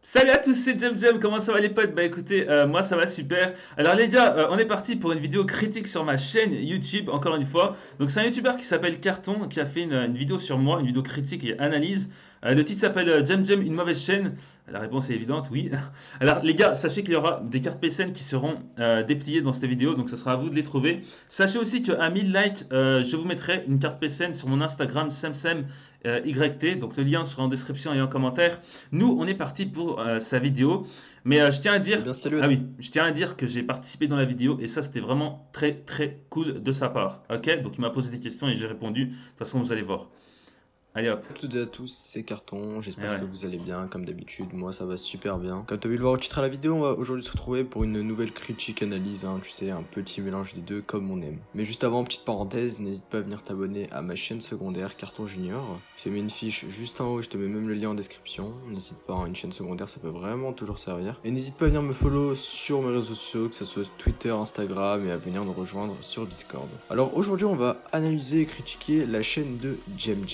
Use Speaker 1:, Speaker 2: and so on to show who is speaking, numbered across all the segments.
Speaker 1: Salut à tous, c'est Jem, comment ça va les potes? Bah écoutez, moi ça va super. Alors les gars, on est parti pour une vidéo critique sur ma chaîne YouTube, encore une fois. Donc c'est un YouTuber qui s'appelle Carton, qui a fait une vidéo sur moi, une vidéo critique et analyse. Le titre s'appelle Jem, une mauvaise chaîne. La réponse est évidente, oui. Alors les gars, sachez qu'il y aura des cartes PSN qui seront dépliées dans cette vidéo, donc ce sera à vous de les trouver. Sachez aussi qu'à 1000 likes, je vous mettrai une carte PSN sur mon Instagram, SemSem YT. Donc le lien sera en description et en commentaire. Nous, on est parti pour sa vidéo. Mais je tiens à
Speaker 2: Eh
Speaker 1: dire,
Speaker 2: bien, salut à
Speaker 1: ah oui, je tiens à dire que j'ai participé dans la vidéo et ça, c'était vraiment très très cool de sa part. Ok, donc il m'a posé des questions et j'ai répondu. De toute façon, vous allez voir. Allez hop.
Speaker 2: toutes et à tous, c'est Carton,
Speaker 1: Et
Speaker 2: j'espère
Speaker 1: ouais.
Speaker 2: que vous allez bien, comme d'habitude, moi ça va super bien. Comme tu as pu le voir au titre à la vidéo, on va aujourd'hui se retrouver pour une nouvelle critique analyse, tu sais, un petit mélange des deux comme on aime. Mais juste avant, petite parenthèse, n'hésite pas à venir t'abonner à ma chaîne secondaire Carton Junior. Je t'ai mis une fiche juste en haut, je te mets même le lien en description. N'hésite pas, une chaîne secondaire, ça peut vraiment toujours servir. Et n'hésite pas à venir me follow sur mes réseaux sociaux, que ce soit Twitter, Instagram, et à venir nous rejoindre sur Discord. Alors aujourd'hui, on va analyser et critiquer la chaîne de Jem.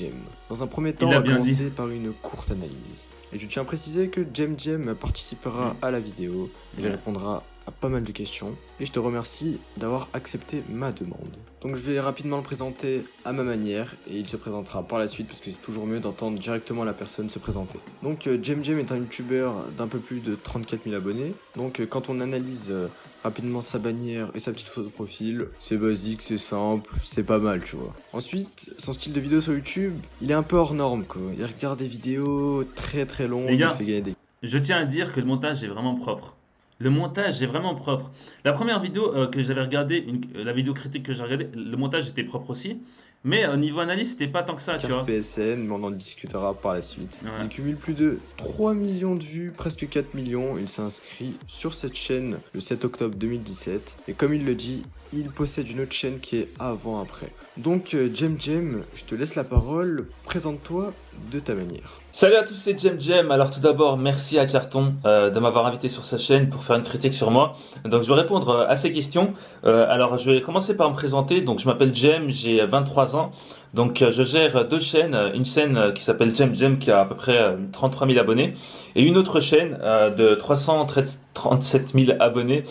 Speaker 2: Dans un premier temps,
Speaker 1: Il
Speaker 2: on
Speaker 1: l'a
Speaker 2: va
Speaker 1: bien dit.
Speaker 2: commencer par une courte analyse. Et je tiens à préciser que Jem participera à la vidéo, il
Speaker 1: Ouais.
Speaker 2: répondra à pas mal de questions, et je te remercie d'avoir accepté ma demande. Donc je vais rapidement le présenter à ma manière, et il se présentera par la suite, parce que c'est toujours mieux d'entendre directement la personne se présenter. Donc Jem est un youtubeur d'un peu plus de 34 000 abonnés, donc quand on analyse rapidement sa bannière et sa petite photo de profil, c'est basique, c'est simple, c'est pas mal, tu vois. Ensuite, son style de vidéo sur YouTube, il est un peu hors norme, quoi. Il regarde des vidéos très
Speaker 1: Les
Speaker 2: longues, il fait
Speaker 1: gars,
Speaker 2: gagner des...
Speaker 1: je tiens à dire que le montage est vraiment propre. Le montage est vraiment propre. La première vidéo que j'avais regardée, la vidéo critique que j'ai regardée, le montage était propre aussi. Mais au niveau analyse, c'était pas tant que ça, tu
Speaker 2: cartes
Speaker 1: vois.
Speaker 2: PSN, mais on en discutera par la suite.
Speaker 1: Ouais.
Speaker 2: Il cumule plus de 3 millions de vues, presque 4 millions. Il s'est inscrit sur cette chaîne le 7 octobre 2017. Et comme il le dit, il possède une autre chaîne qui est avant-après. Donc, Jem, je te laisse la parole. Présente-toi de ta manière.
Speaker 1: Salut à tous, c'est Jem. Alors tout d'abord, merci à Carton de m'avoir invité sur sa chaîne pour faire une critique sur moi. Donc je vais répondre à ces questions. Alors je vais commencer par me présenter. Donc je m'appelle Jem, j'ai 23 ans. Donc je gère deux chaînes. Une chaîne qui s'appelle Jem qui a à peu près 33 000 abonnés. Et une autre chaîne de 337 000 abonnés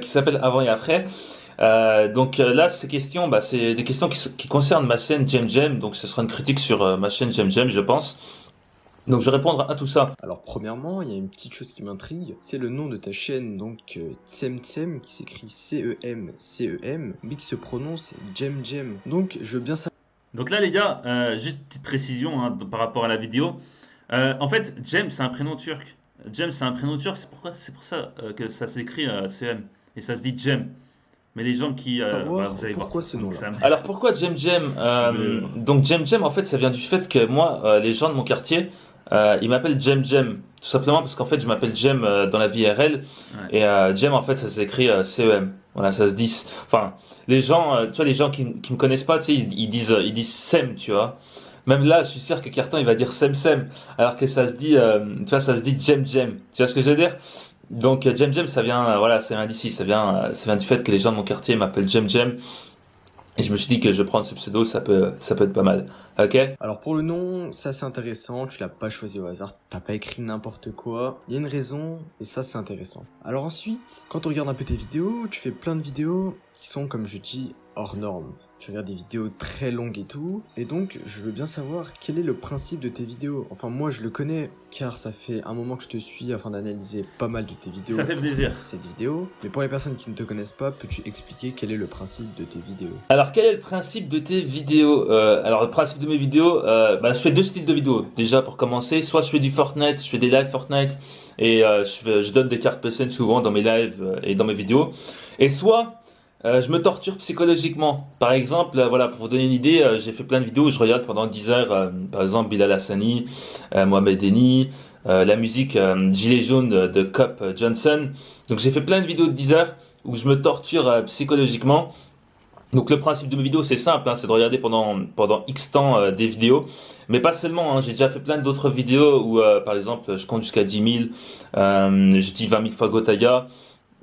Speaker 1: qui s'appelle Avant et Après. Donc là, ces questions, bah, c'est des questions qui concernent ma chaîne Jem. Donc ce sera une critique sur ma chaîne Jem, je pense. Donc je vais répondre à tout ça.
Speaker 2: Alors premièrement, il y a une petite chose qui m'intrigue, c'est le nom de ta chaîne, donc Tsem, qui s'écrit C-E-M, mais qui se prononce Jem. Donc je veux bien savoir...
Speaker 1: Donc là les gars, juste petite précision hein, par rapport à la vidéo. En fait, Jem c'est un prénom turc. Jem c'est un prénom turc, c'est pour ça que ça s'écrit CM. Et ça se dit Jem. Mais les gens qui... bah, vous allez voir.
Speaker 2: Pourquoi ce
Speaker 1: Donc
Speaker 2: nom-là.
Speaker 1: ça... Alors pourquoi
Speaker 2: Je vais voir.
Speaker 1: Donc Jem en fait ça vient du fait que moi, les gens de mon quartier, ils m'appellent Jem. Tout simplement parce qu'en fait je m'appelle Jem dans la vie RL. Ouais. Et Jem en fait ça s'écrit CEM. Voilà, ça se dit... Enfin, les gens, tu vois, les gens qui me connaissent pas, tu sais, ils disent Sem, tu vois. Même là, je suis sûr que Carton il va dire Sem, alors que ça se dit, tu vois, ça se dit Jem. Tu vois ce que je veux dire? Donc Jem, ça vient, voilà, ça vient d'ici, ça vient du fait que les gens de mon quartier m'appellent Jem. Et je me suis dit que je prends ce pseudo, ça peut être pas mal. Ok?
Speaker 2: Alors pour le nom, ça c'est intéressant, tu l'as pas choisi au hasard, t'as pas écrit n'importe quoi, il y a une raison, et ça c'est intéressant. Alors ensuite, quand on regarde un peu tes vidéos, tu fais plein de vidéos qui sont, comme je dis, hors normes. Tu regardes des vidéos très longues et tout, et donc je veux bien savoir quel est le principe de tes vidéos. Enfin moi je le connais, car ça fait un moment que je te suis afin d'analyser pas mal de tes vidéos.
Speaker 1: Ça fait plaisir.
Speaker 2: Cette vidéo, mais pour les personnes qui ne te connaissent pas, peux-tu expliquer quel est le principe de tes vidéos?
Speaker 1: Alors, quel est le principe de tes vidéos? Alors, le principe de mes vidéos, bah, je fais deux styles de vidéos. Déjà, pour commencer, soit je fais du Fortnite, je fais des lives Fortnite, et je donne des cartes PSN souvent dans mes lives et dans mes vidéos. Et soit je me torture psychologiquement. Par exemple, voilà, pour vous donner une idée, j'ai fait plein de vidéos où je regarde pendant 10 heures, par exemple, Bilal Hassani, Mohamed Eni, la musique Gilet jaune de Cop Johnson. Donc, j'ai fait plein de vidéos de 10 heures où je me torture psychologiquement. Donc le principe de mes vidéos c'est simple, hein, c'est de regarder pendant X temps des vidéos, mais pas seulement, hein, j'ai déjà fait plein d'autres vidéos où par exemple je compte jusqu'à 10 000, je dis 20 000 fois Gotaya.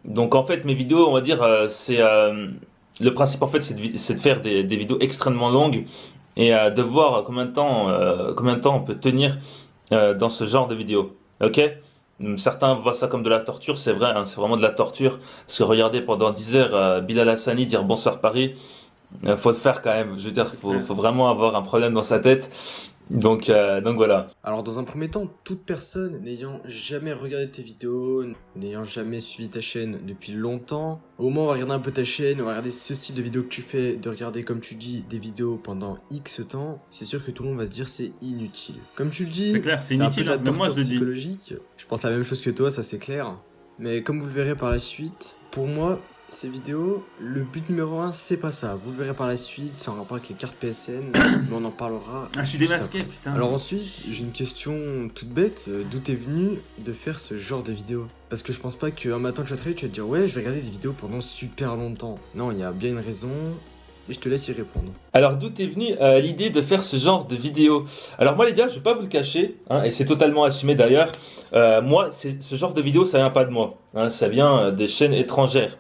Speaker 1: Donc en fait mes vidéos on va dire le principe en fait c'est de faire des vidéos extrêmement longues et de voir combien de temps on peut tenir dans ce genre de vidéos. Ok? Certains voient ça comme de la torture, c'est vrai, hein, c'est vraiment de la torture. Parce que regarder pendant 10 heures Bilal Hassani dire bonsoir Paris, faut le faire quand même. Je veux dire,
Speaker 3: C'est clair.
Speaker 1: faut vraiment avoir un problème dans sa tête. Donc voilà.
Speaker 2: Alors dans un premier temps, toute personne n'ayant jamais regardé tes vidéos, n'ayant jamais suivi ta chaîne depuis longtemps, au moins on va regarder un peu ta chaîne, on va regarder ce style de vidéo que tu fais, de regarder comme tu dis des vidéos pendant X temps, c'est sûr que tout le monde va se dire c'est inutile. Comme tu le dis,
Speaker 3: C'est clair, c'est
Speaker 2: un peu
Speaker 3: inutile,
Speaker 2: de la
Speaker 3: hein, même moi,
Speaker 2: torture
Speaker 3: je le dis.
Speaker 2: psychologique. Je pense la même chose que toi, ça c'est clair. Mais comme vous le verrez par la suite, pour moi, ces vidéos, le but numéro 1, c'est pas ça. Vous le verrez par la suite, c'est en rapport avec les cartes PSN, mais on en parlera.
Speaker 3: Ah, je suis
Speaker 2: juste
Speaker 3: démasqué,
Speaker 2: après.
Speaker 3: putain.
Speaker 2: Alors ensuite, j'ai une question toute bête. D'où t'es venu de faire ce genre de vidéo? Parce que je pense pas qu'un matin tu vas te réveiller, tu vas te dire ouais, je vais regarder des vidéos pendant super longtemps. Non, il y a bien une raison. Et je te laisse y répondre.
Speaker 1: Alors d'où est venue l'idée de faire ce genre de vidéo? Alors moi les gars, je vais pas vous le cacher, hein, et c'est totalement assumé d'ailleurs. Moi, ce genre de vidéo, ça vient pas de moi, hein, ça vient des chaînes étrangères.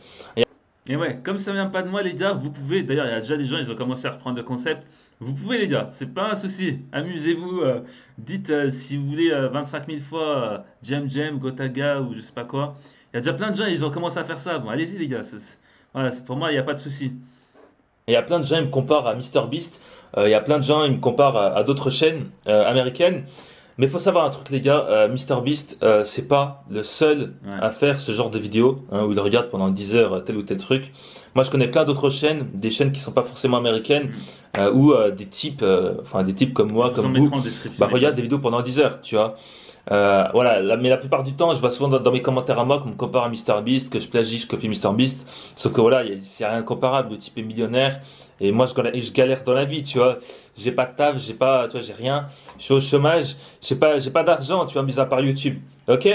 Speaker 3: Et ouais, comme ça vient pas de moi, les gars, vous pouvez. D'ailleurs, il y a déjà des gens, ils ont commencé à reprendre le concept. Vous pouvez, les gars, c'est pas un souci. Amusez-vous. Dites si vous voulez 25 000 fois Jam Jam, Gotaga ou je sais pas quoi. Il y a déjà plein de gens, ils ont commencé à faire ça. Bon, allez-y, les gars. Voilà, pour moi, il n'y a pas de souci.
Speaker 1: Et il y a plein de gens qui me comparent à MrBeast, il y a plein de gens qui me comparent à d'autres chaînes américaines. Mais il faut savoir un truc les gars, MrBeast, c'est pas le seul
Speaker 3: Ouais.
Speaker 1: à faire ce genre de vidéo, hein, où il regarde pendant 10 heures tel ou tel truc. Moi je connais plein d'autres chaînes, des chaînes qui sont pas forcément américaines, où des types comme moi,
Speaker 3: Je vous en
Speaker 1: comme
Speaker 3: mettrai
Speaker 1: vous,
Speaker 3: en description.
Speaker 1: bah,
Speaker 3: les
Speaker 1: regardent
Speaker 3: gars.
Speaker 1: des vidéos pendant 10 heures, tu vois. Voilà, mais la plupart du temps, je vois souvent dans mes commentaires à moi qu'on me compare à MrBeast, que je plagie, je copie MrBeast. Sauf que voilà, il n'y a rien de comparable. Le type est millionnaire et moi je galère dans la vie, tu vois. J'ai pas de taf, tu vois, j'ai rien. Je suis au chômage, j'ai pas d'argent, tu vois, mis à part YouTube. Ok?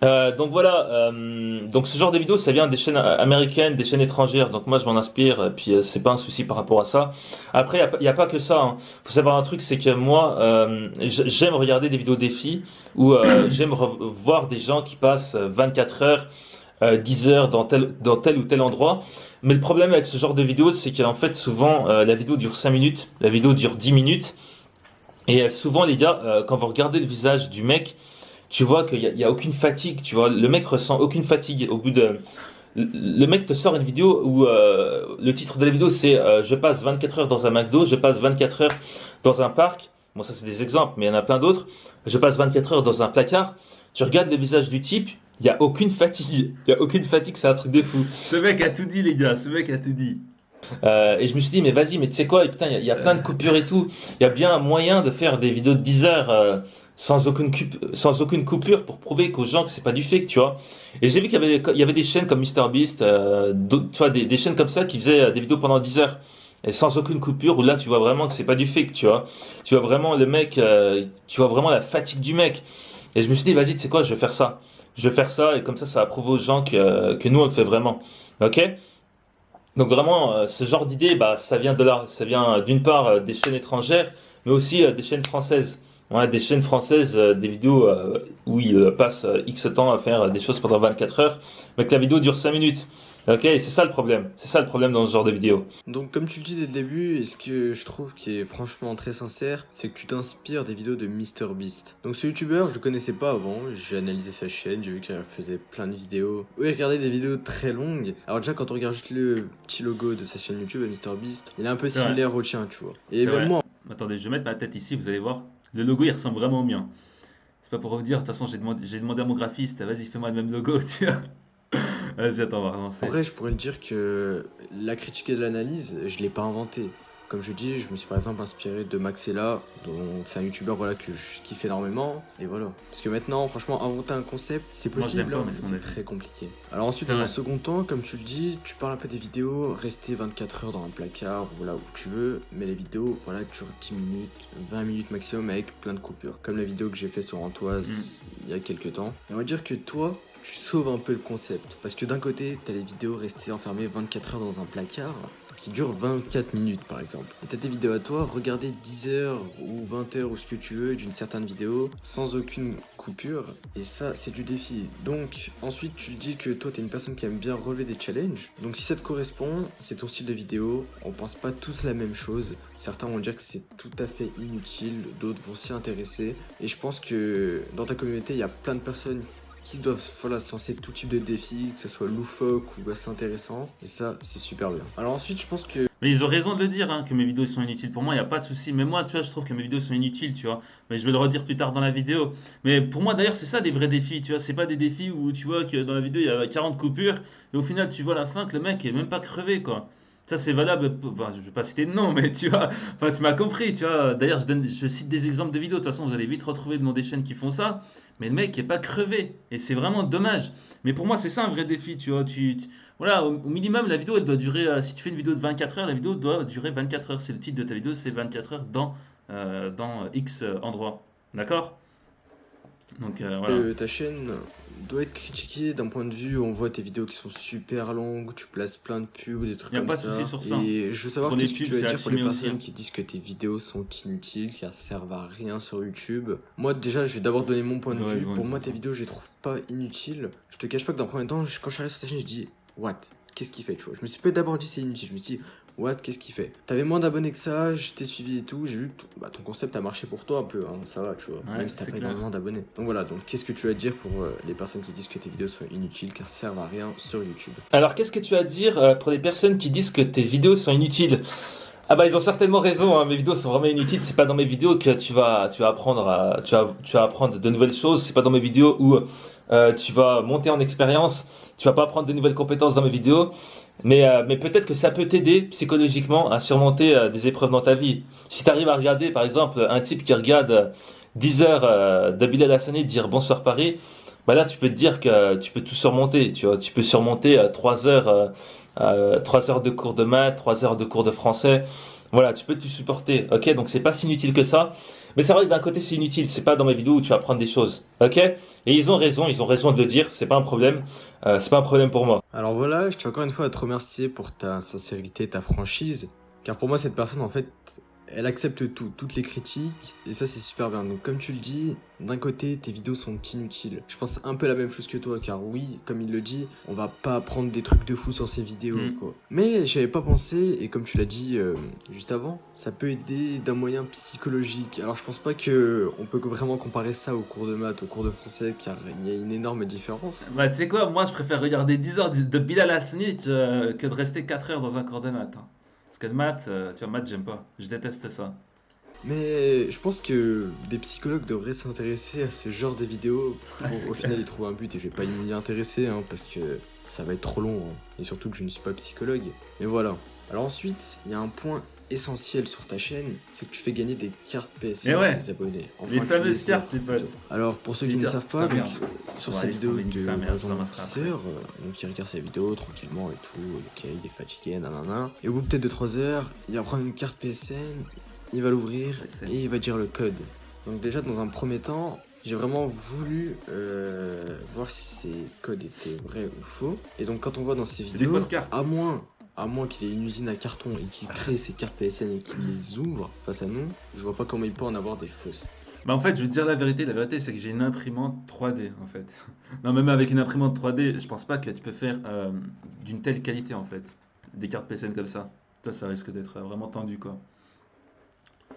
Speaker 1: Donc voilà, donc ce genre de vidéo, ça vient des chaînes américaines, des chaînes étrangères. Donc moi, je m'en inspire, et puis c'est pas un souci par rapport à ça. Après, y a pas que ça, hein. Faut savoir un truc, c'est que moi, j'aime regarder des vidéos défis où j'aime voir des gens qui passent 24 heures, 10 heures dans tel ou tel endroit. Mais le problème avec ce genre de vidéo, c'est qu'en fait, souvent, la vidéo dure 5 minutes, la vidéo dure 10 minutes. Et souvent, les gars, quand vous regardez le visage du mec, tu vois qu'il y a aucune fatigue, tu vois. Le mec ressent aucune fatigue au bout de. Le mec te sort une vidéo où le titre de la vidéo c'est je passe 24 heures dans un McDo, je passe 24 heures dans un parc. Bon, ça c'est des exemples, mais il y en a plein d'autres. Je passe 24 heures dans un placard. Tu regardes le visage du type, il y a aucune fatigue. Il y a aucune fatigue, c'est un truc de fou.
Speaker 3: Ce mec a tout dit, les gars. Ce mec a tout dit.
Speaker 1: Et je me suis dit, mais vas-y, mais tu sais quoi, et putain, il y a plein de coupures et tout. Il y a bien un moyen de faire des vidéos de 10 heures sans aucune coupure pour prouver qu'aux gens que c'est pas du fake, tu vois. Et j'ai vu il y avait des chaînes comme MrBeast, tu vois, des chaînes comme ça qui faisaient des vidéos pendant 10 heures. Et sans aucune coupure, où là tu vois vraiment que c'est pas du fake, tu vois. Tu vois vraiment le mec, tu vois vraiment la fatigue du mec. Et je me suis dit, vas-y, tu sais quoi, je vais faire ça. Je vais faire ça, et comme ça va prouver aux gens que nous on le fait vraiment. Ok? Donc vraiment, ce genre d'idée, bah, ça vient de là. Ça vient d'une part des chaînes étrangères, mais aussi des chaînes françaises. Ouais, des chaînes françaises, des vidéos où ils passent X temps à faire des choses pendant 24 heures, mais que la vidéo dure 5 minutes. Ok, et c'est ça le problème. C'est ça le problème dans ce genre de vidéo.
Speaker 2: Donc comme tu le dis dès le début, et ce que je trouve qui est franchement très sincère, c'est que tu t'inspires des vidéos de MrBeast. Donc ce youtubeur, je le connaissais pas avant, j'ai analysé sa chaîne, j'ai vu qu'il faisait plein de vidéos. Oui, il regardait des vidéos très longues. Alors déjà quand on regarde juste le petit logo de sa chaîne YouTube, MrBeast, il est un peu
Speaker 3: C'est vrai.
Speaker 2: similaire au tien, tu vois. Et
Speaker 3: C'est
Speaker 2: même
Speaker 3: vrai.
Speaker 2: moi,
Speaker 3: Attendez, je vais mettre ma tête ici, vous allez voir. Le logo, il ressemble vraiment au mien. C'est pas pour vous dire, de toute façon, j'ai demandé à mon graphiste, vas-y, fais-moi le même logo, tu vois. Vas-y, attends, on va relancer.
Speaker 2: en vrai, je pourrais dire que la critique et de l'analyse, je l'ai pas inventé. Comme je dis, je me suis par exemple inspiré de Maxella, dont c'est un youtubeur voilà, que je kiffe énormément, et voilà. Parce que maintenant, franchement, inventer un concept, c'est
Speaker 3: Moi, je l'aime
Speaker 2: possible,
Speaker 3: pas,
Speaker 2: hein,
Speaker 3: mais
Speaker 2: mais
Speaker 3: c'est mon
Speaker 2: c'est
Speaker 3: avis.
Speaker 2: très compliqué. Alors ensuite,
Speaker 3: C'est
Speaker 2: dans
Speaker 3: vrai.
Speaker 2: un second temps, comme tu le dis, tu parles un peu des vidéos, rester 24 heures dans un placard, voilà, où tu veux, mais les vidéos, voilà, durent 10 minutes, 20 minutes maximum avec plein de coupures. Comme la vidéo que j'ai fait sur Antoise il y a quelques temps. Et on va dire que toi, tu sauves un peu le concept. Parce que d'un côté, t'as les vidéos restées enfermées 24 heures dans un placard. qui durent 24 minutes par exemple. Et t'as tes vidéos à toi, regarder 10 heures ou 20 heures ou ce que tu veux d'une certaine vidéo sans aucune coupure. Et ça, c'est du défi. Donc ensuite, tu dis que toi, t'es une personne qui aime bien relever des challenges. Donc si ça te correspond, c'est ton style de vidéo. On pense pas tous la même chose. Certains vont dire que c'est tout à fait inutile, d'autres vont s'y intéresser. Et je pense que dans ta communauté, il y a plein de personnes qui doivent voilà, se lancer tout type de défis, que ce soit loufoque ou assez intéressant. Et ça, c'est super bien. Alors ensuite, je pense que
Speaker 3: Mais ils ont raison de le dire, hein, que mes vidéos sont inutiles. Pour moi, il n'y a pas de souci. Mais moi, tu vois, je trouve que mes vidéos sont inutiles, tu vois. Mais je vais le redire plus tard dans la vidéo. Mais pour moi, d'ailleurs, c'est ça des vrais défis, tu vois. C'est pas des défis où tu vois que dans la vidéo, il y a 40 coupures. Et au final, tu vois à la fin que le mec est même pas crevé, quoi. Ça, c'est valable. Enfin, je vais pas citer de nom, mais tu vois. Enfin, tu m'as compris, tu vois. D'ailleurs, je cite des exemples de vidéos. De toute façon, vous allez vite retrouver le nom des chaînes qui font ça. Mais le mec est pas crevé. Et c'est vraiment dommage. Mais pour moi, c'est ça un vrai défi, tu vois. Voilà, au minimum, la vidéo, elle doit durer. Si tu fais une vidéo de 24 heures, la vidéo doit durer 24 heures. C'est le titre de ta vidéo, c'est 24 heures dans X endroit. D'accord? Donc voilà.
Speaker 2: ta chaîne doit être critiquée d'un point de vue où on voit tes vidéos qui sont super longues, tu places plein de pubs, des trucs
Speaker 3: Il n'y a
Speaker 2: comme
Speaker 3: pas de souci
Speaker 2: ça.
Speaker 3: sur ça.
Speaker 2: Et je veux savoir
Speaker 3: Pour les
Speaker 2: qu'est-ce que
Speaker 3: pubs,
Speaker 2: tu vas
Speaker 3: c'est
Speaker 2: dire pour les
Speaker 3: assumé aussi,
Speaker 2: personnes
Speaker 3: hein.
Speaker 2: qui disent que tes vidéos sont inutiles, qu'elles servent à rien sur YouTube. Moi déjà, je vais d'abord donner mon point
Speaker 3: Ils
Speaker 2: de
Speaker 3: ont
Speaker 2: vue.
Speaker 3: raison,
Speaker 2: Pour
Speaker 3: ils ont
Speaker 2: moi, tes
Speaker 3: raison.
Speaker 2: vidéos, je les trouve pas inutiles. Je te cache pas que d'un premier temps, quand je suis arrivé sur ta chaîne, je dis what? Qu'est-ce qu'il fait, tu vois? Je me suis pas d'abord dit c'est inutile, je me suis dit what, qu'est-ce qu'il fait? T'avais moins d'abonnés que ça, je t'ai suivi et tout, j'ai vu que bah, ton concept a marché pour toi un peu, hein, ça va, tu vois,
Speaker 3: Ouais,
Speaker 2: même si t'as
Speaker 3: c'est
Speaker 2: pas
Speaker 3: clair.
Speaker 2: énormément d'abonnés. Donc voilà, donc qu'est-ce que tu as à dire pour les personnes qui disent que tes vidéos sont inutiles car servent à rien sur YouTube?
Speaker 1: Alors, qu'est-ce que tu as à dire pour les personnes qui disent que tes vidéos sont inutiles? Ah bah ils ont certainement raison, hein, mes vidéos sont vraiment inutiles, c'est pas dans mes vidéos que tu vas apprendre tu vas apprendre de nouvelles choses, c'est pas dans mes vidéos où tu vas monter en expérience, tu vas pas apprendre de nouvelles compétences dans mes vidéos, mais peut-être que ça peut t'aider psychologiquement à surmonter des épreuves dans ta vie. Si tu arrives à regarder par exemple un type qui regarde 10 heures de Bilal Hassani dire Bonsoir Paris, bah là tu peux te dire que tu peux tout surmonter, tu vois, tu peux surmonter 3 heures 3 heures de cours de maths, 3 heures de cours de français. Voilà, tu peux tout supporter. Ok, donc c'est pas si inutile que ça. Mais c'est vrai que d'un côté c'est inutile. C'est pas dans mes vidéos où tu vas apprendre des choses. Ok? Et ils ont raison de le dire. C'est pas un problème. C'est pas un problème pour moi.
Speaker 2: Alors voilà, je tiens encore une fois à te remercier pour ta sincérité, ta franchise, car pour moi cette personne en fait, elle accepte tout, toutes les critiques, et ça c'est super bien. Donc comme tu le dis, d'un côté tes vidéos sont inutiles. Je pense un peu la même chose que toi, car oui, comme il le dit, on va pas apprendre des trucs de fou sur ces vidéos,
Speaker 3: Mm.
Speaker 2: quoi. Mais j'avais pas pensé, et comme tu l'as dit juste avant, ça peut aider d'un moyen psychologique. Alors je pense pas que on peut vraiment comparer ça au cours de maths, au cours de français, car il y a une énorme différence.
Speaker 3: Bah, tu sais quoi, moi je préfère regarder 10 heures de Bilal Hassani que de rester 4 heures dans un cours de maths, hein. Parce que de maths, tu vois, maths j'aime pas. Je déteste ça.
Speaker 2: Mais je pense que des psychologues devraient s'intéresser à ce genre de vidéos pour
Speaker 3: Ouais, c'est
Speaker 2: au
Speaker 3: clair.
Speaker 2: final y trouver un but, et je vais pas m'y intéresser hein, parce que ça va être trop long hein, et surtout que je ne suis pas psychologue. Mais voilà. Alors ensuite, il y a un point essentiel sur ta chaîne, c'est que tu fais gagner des cartes PSN
Speaker 3: Et
Speaker 2: à
Speaker 3: ouais,
Speaker 2: tes abonnés.
Speaker 3: les
Speaker 2: tu
Speaker 3: fameuses
Speaker 2: les offres
Speaker 3: cartes, les potes.
Speaker 2: plutôt. Alors pour ceux
Speaker 3: Les
Speaker 2: qui ne
Speaker 3: cartes,
Speaker 2: savent pas,
Speaker 3: putain,
Speaker 2: donc,
Speaker 3: merde.
Speaker 2: sur
Speaker 3: Ouais,
Speaker 2: sa
Speaker 3: laisse
Speaker 2: vidéo
Speaker 3: tomber, nique sa
Speaker 2: de
Speaker 3: mère,
Speaker 2: par
Speaker 3: je
Speaker 2: exemple
Speaker 3: ramasserai
Speaker 2: 10
Speaker 3: après.
Speaker 2: heures, donc il regarde sa vidéo tranquillement et tout, ok, il est fatigué, nanana. Et au bout peut-être de 3 heures, il va prendre une carte PSN, il va l'ouvrir
Speaker 3: PSN.
Speaker 2: et il va dire le code. Donc déjà dans un premier temps, j'ai vraiment voulu voir si ces codes étaient vrais ou faux. Et donc quand on voit dans ces
Speaker 3: C'est des
Speaker 2: vidéos,
Speaker 3: fausses cartes.
Speaker 2: à moins qu'il ait une usine à carton et qu'il crée ces cartes PSN et qu'il les ouvre face à nous, je vois pas comment il peut en avoir des fausses.
Speaker 3: Bah en fait, je vais te dire la vérité. La vérité, c'est que j'ai une imprimante 3D en fait. Non, même avec une imprimante 3D, je pense pas que tu peux faire d'une telle qualité en fait. Des cartes PSN comme ça. Toi, ça risque d'être vraiment tendu quoi.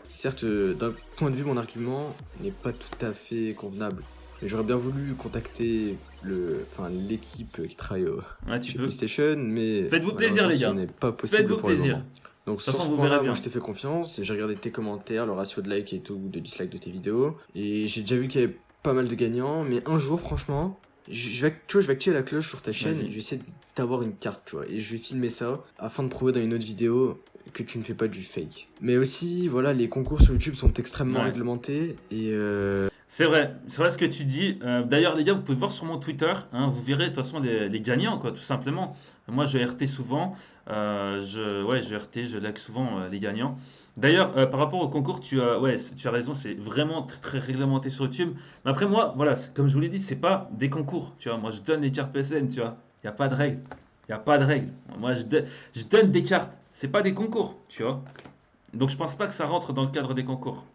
Speaker 2: Certes, d'un point de vue, mon argument n'est pas tout à fait convenable. Mais j'aurais bien voulu contacter l'équipe qui travaille
Speaker 3: Ouais, tu
Speaker 2: chez
Speaker 3: peux.
Speaker 2: PlayStation, mais
Speaker 3: Faites-vous plaisir,
Speaker 2: malheureusement,
Speaker 3: les
Speaker 2: ce
Speaker 3: gars.
Speaker 2: n'est pas possible
Speaker 3: Faites-vous
Speaker 2: pour le
Speaker 3: plaisir.
Speaker 2: moment. Donc
Speaker 3: De
Speaker 2: sur
Speaker 3: toute
Speaker 2: ce
Speaker 3: façon, vous verrez
Speaker 2: point-là,
Speaker 3: bien.
Speaker 2: moi je t'ai fait confiance, et j'ai regardé tes commentaires, le ratio de likes et tout, de dislikes de tes vidéos, et j'ai déjà vu qu'il y avait pas mal de gagnants, mais un jour franchement, tu vois, je vais activer la cloche sur ta chaîne,
Speaker 3: Vas-y.
Speaker 2: et je vais essayer d'avoir une carte, tu vois, et je vais filmer ça, afin de prouver dans une autre vidéo que tu ne fais pas du fake. Mais aussi, voilà, les concours sur YouTube sont extrêmement
Speaker 3: Ouais.
Speaker 2: réglementés, et
Speaker 3: C'est vrai ce que tu dis. D'ailleurs, les gars, vous pouvez voir sur mon Twitter, hein, vous verrez de toute façon les gagnants, quoi, tout simplement. Moi, je RT souvent, je RT, je like souvent les gagnants. D'ailleurs, par rapport au concours, tu as raison, c'est vraiment très, très réglementé sur YouTube. Mais après, moi, voilà, comme je vous l'ai dit, c'est pas des concours, tu vois. Moi, je donne les cartes PSN, tu vois. Il n'y a pas de règle. Il n'y a pas de règle. Moi, je donne des cartes. c'est pas des concours, tu vois. Donc je pense pas que ça rentre dans le cadre des concours.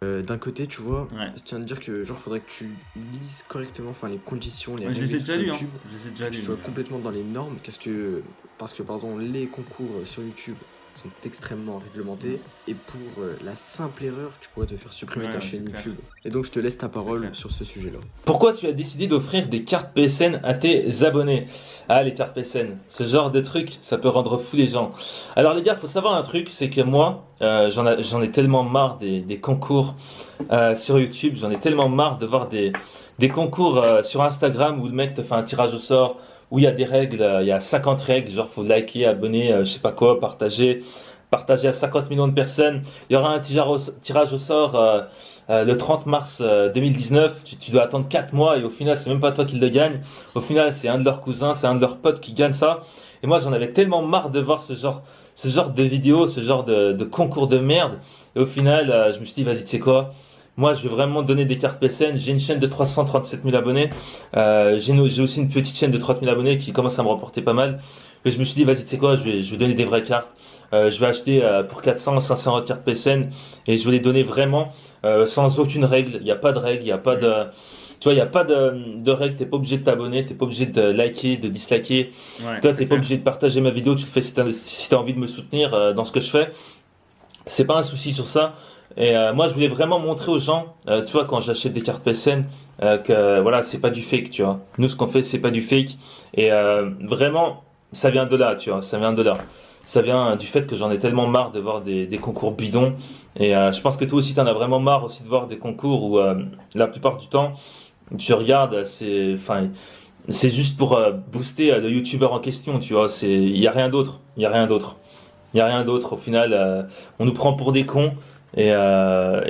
Speaker 2: D'un côté, tu vois,
Speaker 3: Ouais.
Speaker 2: je tiens à te dire que genre faudrait que tu lises correctement enfin les conditions, les
Speaker 3: Ouais, je
Speaker 2: règles
Speaker 3: les
Speaker 2: et
Speaker 3: ai
Speaker 2: tout
Speaker 3: déjà
Speaker 2: sur
Speaker 3: lus, hein.
Speaker 2: YouTube,
Speaker 3: Je les ai
Speaker 2: que
Speaker 3: déjà
Speaker 2: tu
Speaker 3: lus.
Speaker 2: sois complètement dans les normes, parce que pardon, les concours sur YouTube sont extrêmement réglementés et pour la simple erreur, tu pourrais te faire supprimer
Speaker 3: Ouais,
Speaker 2: ta
Speaker 3: ouais, c'est
Speaker 2: chaîne
Speaker 3: clair.
Speaker 2: YouTube. Et donc je te laisse ta
Speaker 3: C'est
Speaker 2: parole
Speaker 3: clair.
Speaker 2: sur ce sujet-là.
Speaker 1: Pourquoi tu as décidé d'offrir des cartes PSN à tes abonnés? Ah, les cartes PSN, ce genre de truc, ça peut rendre fou les gens. Alors les gars, faut savoir un truc, c'est que moi, j'en ai tellement marre des concours sur YouTube, j'en ai tellement marre de voir des concours sur Instagram où le mec te fait un tirage au sort, où il y a des règles, il y a 50 règles, genre faut liker, abonner, je sais pas quoi, partager à 50 millions de personnes. Il y aura un tirage au sort le 30 mars 2019. Tu dois attendre 4 mois et au final, c'est même pas toi qui le gagne. Au final, c'est un de leurs cousins, c'est un de leurs potes qui gagne ça. Et moi, j'en avais tellement marre de voir ce genre de vidéos, ce genre de concours de merde. Et au final, je me suis dit, vas-y, tu sais quoi? Moi, je vais vraiment donner des cartes PSN. J'ai une chaîne de 337 000 abonnés. J'ai aussi une petite chaîne de 30 000 abonnés qui commence à me rapporter pas mal. Et je me suis dit, vas-y, tu sais quoi, je vais donner des vraies cartes. Je vais acheter pour 400, 500 cartes PSN et je vais les donner vraiment sans aucune règle. Il n'y a pas de règle, il n'y a pas de. Tu vois, il n'y a pas de règle. Tu n'es pas obligé de t'abonner, tu n'es pas obligé de liker, de disliker.
Speaker 3: Ouais,
Speaker 1: Toi, tu
Speaker 3: c'est
Speaker 1: n'es pas
Speaker 3: clair.
Speaker 1: obligé de partager ma vidéo. Tu le fais si tu as, si t'as envie de me soutenir dans ce que je fais. C'est pas un souci sur ça. Et moi, je voulais vraiment montrer aux gens, tu vois, quand j'achète des cartes PSN, que voilà, c'est pas du fake, tu vois. Nous, ce qu'on fait, c'est pas du fake. Et vraiment, ça vient de là, tu vois, ça vient de là. Ça vient du fait que j'en ai tellement marre de voir des concours bidons. Et je pense que toi aussi, t'en as vraiment marre aussi de voir des concours où la plupart du temps, tu regardes, c'est juste pour booster le youtubeur en question, tu vois. Il y a rien d'autre. Il y a rien d'autre. Il y a rien d'autre. Au final, on nous prend pour des cons et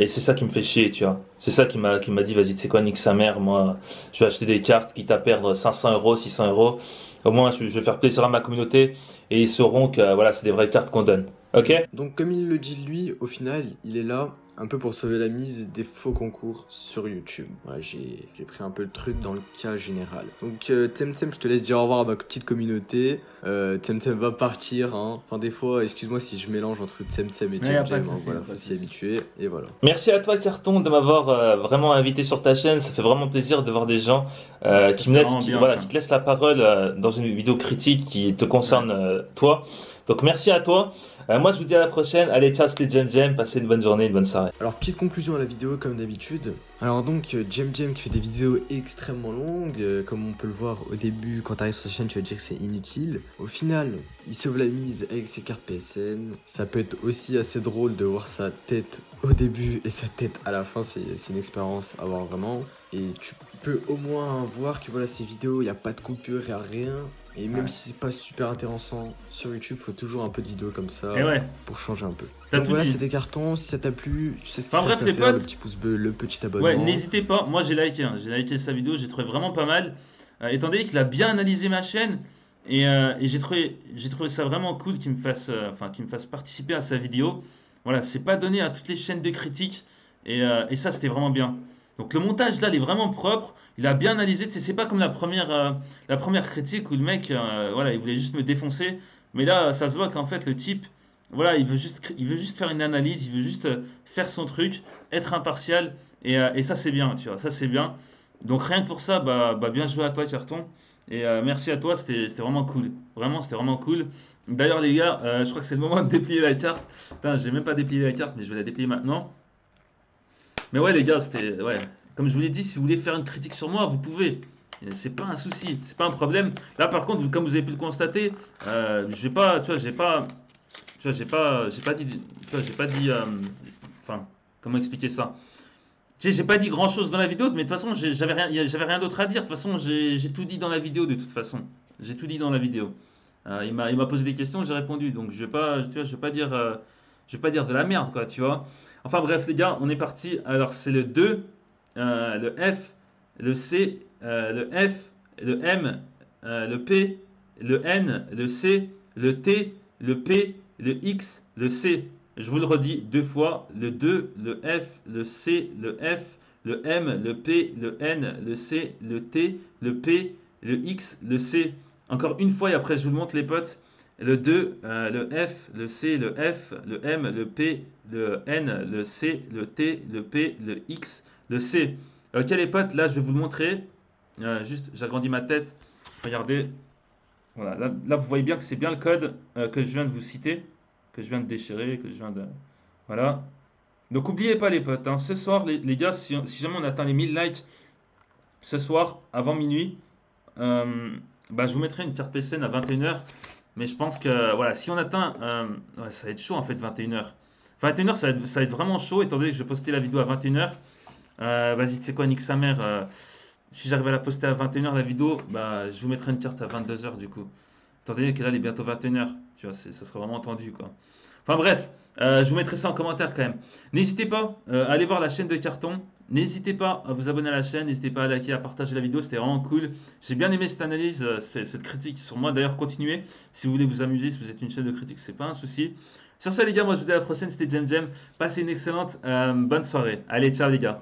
Speaker 1: c'est ça qui me fait chier, tu vois. C'est ça qui m'a dit, vas-y, tu sais quoi, nique sa mère, moi, je vais acheter des cartes, quitte à perdre 500 euros, 600 euros. Au moins, je vais faire plaisir à ma communauté et ils sauront que voilà, c'est des vraies cartes qu'on donne. Ok?
Speaker 2: Donc comme il le dit lui, au final, il est là un peu pour sauver la mise des faux concours sur YouTube. Voilà, j'ai pris un peu le truc dans le cas général. Donc Temtem, je te laisse dire au revoir à ma petite communauté. Temtem va partir, hein. Enfin des fois, excuse-moi si je mélange entre Temtem et
Speaker 3: Mais y a pas de
Speaker 2: Jam, hein.
Speaker 3: souci,
Speaker 2: Voilà,
Speaker 3: pas
Speaker 2: faut
Speaker 3: de
Speaker 2: s'y
Speaker 3: souci.
Speaker 2: habituer, et voilà.
Speaker 1: Merci à toi, Carton, de m'avoir vraiment invité sur ta chaîne. Ça fait vraiment plaisir de voir des gens
Speaker 3: Ouais, ça c'est vraiment bien
Speaker 1: voilà,
Speaker 3: ça.
Speaker 1: qui te laissent la parole dans une vidéo critique qui te
Speaker 3: Ouais.
Speaker 1: concerne toi. Donc merci à toi. Moi, je vous dis à la prochaine. Allez, ciao, c'était Jem Jem. Passez une bonne journée, une bonne soirée.
Speaker 2: Alors, petite conclusion à la vidéo, comme d'habitude. Alors donc, Jem Jem qui fait des vidéos extrêmement longues, comme on peut le voir au début, quand t'arrives sur sa chaîne, tu vas te dire que c'est inutile. Au final, il sauve la mise avec ses cartes PSN. Ça peut être aussi assez drôle de voir sa tête au début et sa tête à la fin, c'est une expérience à voir vraiment. Et tu peux au moins voir que voilà, ces vidéos, il n'y a pas de coupure, il n'y a rien. Et même
Speaker 3: Ouais.
Speaker 2: si c'est pas super intéressant sur YouTube, faut toujours un peu de vidéos comme ça
Speaker 3: Et ouais,
Speaker 2: pour changer un peu.
Speaker 3: t'as
Speaker 2: Donc
Speaker 3: tout
Speaker 2: voilà,
Speaker 3: dit.
Speaker 2: c'était Carton. Si ça t'a plu, tu sais ce qu'il
Speaker 3: Enfin
Speaker 2: te
Speaker 3: bref
Speaker 2: reste à
Speaker 3: les
Speaker 2: faire, le
Speaker 3: potes,
Speaker 2: petit pouce bleu, le petit
Speaker 3: ouais,
Speaker 2: abonnement.
Speaker 3: n'hésitez pas. Moi j'ai liké, hein. J'ai liké sa vidéo, j'ai trouvé vraiment pas mal. Étant donné qu'il a bien analysé ma chaîne et j'ai trouvé ça vraiment cool qu'il me fasse participer à sa vidéo. Voilà, c'est pas donné à toutes les chaînes de critiques et ça c'était vraiment bien. Donc le montage là, il est vraiment propre. Il a bien analysé. Tu sais, c'est pas comme la première critique où le mec, voilà, il voulait juste me défoncer. Mais là, ça se voit qu'en fait le type, voilà, il veut juste faire une analyse, il veut juste faire son truc, être impartial et ça c'est bien, tu vois, ça c'est bien. Donc rien que pour ça, bien joué à toi, Carton. Et merci à toi, c'était vraiment cool. Vraiment, c'était vraiment cool. D'ailleurs, les gars, je crois que c'est le moment de déplier la carte. Putain, j'ai même pas déplié la carte, mais je vais la déplier maintenant. Mais ouais, les gars, c'était. Ouais. Comme je vous l'ai dit, si vous voulez faire une critique sur moi, vous pouvez. Et c'est pas un souci, c'est pas un problème. Là, par contre, comme vous avez pu le constater, je vais pas. Tu vois, j'ai pas dit. Tu vois, j'ai pas dit. Enfin, comment expliquer ça? Tu sais, j'ai pas dit grand chose dans la vidéo, mais de toute façon, j'avais rien d'autre à dire. De toute façon, j'ai tout dit dans la vidéo, de toute façon. J'ai tout dit dans la vidéo. Il m'a posé des questions, j'ai répondu. Donc, je vais pas, tu vois, je vais pas dire de la merde, quoi, tu vois. Enfin, bref, les gars, on est parti. Alors, c'est le 2, le F, le C, le F, le M, le P, le N, le C, le T, le P, le X, le C. Je vous le redis deux fois, le 2, le F, le C, le F, le M, le P, le N, le C, le T, le P, le X, le C. Encore une fois et après je vous le montre les potes. le 2, le F, le C, le F, le M, le P, le N, le C, le T, le P, le X, le C. Ok les potes, là je vais vous le montrer. Juste, j'agrandis ma tête. Regardez. Voilà, là, vous voyez bien que c'est bien le code que je viens de vous citer, que je viens de déchirer, que je viens de... Voilà. Donc n'oubliez pas les potes, hein, ce soir les gars, si jamais on atteint les 1000 likes ce soir, avant minuit, euh, bah, je vous mettrai une carte PSN à 21h. Mais je pense que voilà, si on atteint, ouais, ça va être chaud en fait 21h. 21h ça va être vraiment chaud étant donné que je vais poster la vidéo à 21h. Vas-y, tu sais quoi, nique sa mère. Si j'arrive à la poster à 21h la vidéo, bah je vous mettrai une carte à 22h du coup. Étant donné que là il est bientôt 21h, tu vois, ça sera vraiment tendu quoi. Enfin bref, je vous mettrai ça en commentaire quand même. N'hésitez pas à aller voir la chaîne de Carton. N'hésitez pas à vous abonner à la chaîne. N'hésitez pas à liker, à partager la vidéo. C'était vraiment cool. J'ai bien aimé cette analyse, cette critique sur moi. D'ailleurs, continuez. Si vous voulez vous amuser, si vous êtes une chaîne de critique, c'est pas un souci. Sur ça, les gars, moi je vous dis à la prochaine. C'était Jem Jem. Passez une excellente bonne soirée. Allez, ciao les gars.